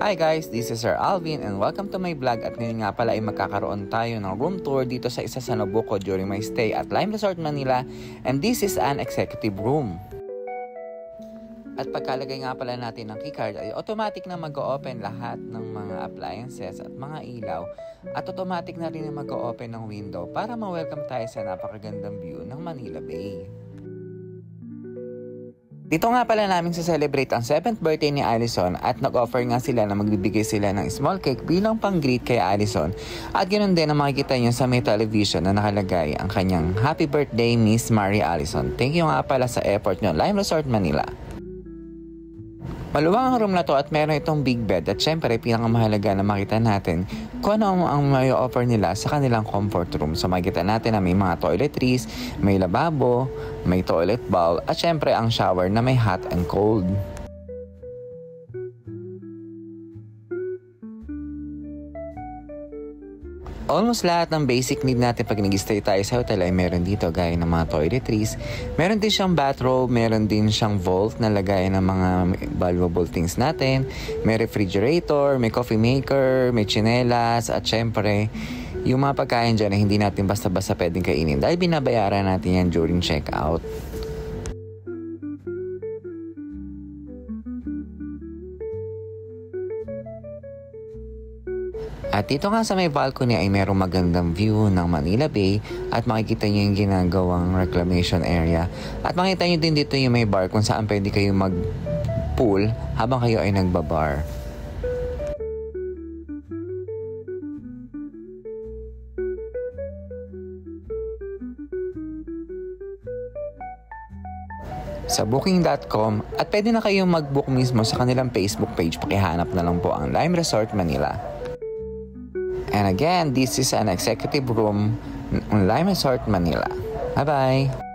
Hi guys, this is Sir Alvin and welcome to my vlog at ngayon nga pala ay magkakaroon tayo ng room tour dito sa isa sa Nabucco during my stay at Lime Resort Manila, and this is an executive room. At pagkalagay nga pala natin ng keycard ay automatic na mag-o-open lahat ng mga appliances at mga ilaw at automatic na rin na mag-o-open ng window para ma-welcome tayo sa napakagandang view ng Manila Bay. Dito nga pala namin sa-celebrate ang 7th birthday ni Allison at nag-offer nga sila na magbibigay sila ng small cake bilang pang-greet kay Allison. At ganoon din na makikita niyo sa may television na nakalagay ang kanyang Happy Birthday Miss Mary Allison. Thank you nga pala sa effort niyo, Lime Resort Manila. Maluwang ang room na to at meron itong big bed at syempre pinakamahalaga na makita natin kung ano ang may offer nila sa kanilang comfort room. So makikita natin na may mga toiletries, may lababo, may toilet bowl at syempre ang shower na may hot and cold. Almost lahat ng basic need natin pag nag-stay tayo sa hotel ay meron dito gaya ng mga toiletries. Meron din siyang bathrobe, meron din siyang vault na lagayan ng mga valuable things natin. May refrigerator, may coffee maker, may tsinelas at syempre yung mga pagkain dyan na hindi natin basta-basta pwedeng kainin dahil binabayaran natin yan during checkout. At dito nga sa may balcony ay merong magandang view ng Manila Bay at makikita nyo yung ginagawang reclamation area. At makikita nyo din dito yung may bar kung saan pwede kayo mag-pool habang kayo ay nagbabar. Sa booking.com at pwede na kayong mag-book mismo sa kanilang Facebook page. Pakihanap na lang po ang Lime Resort Manila. And again, this is an executive room in Lime Resort Manila. Bye-bye!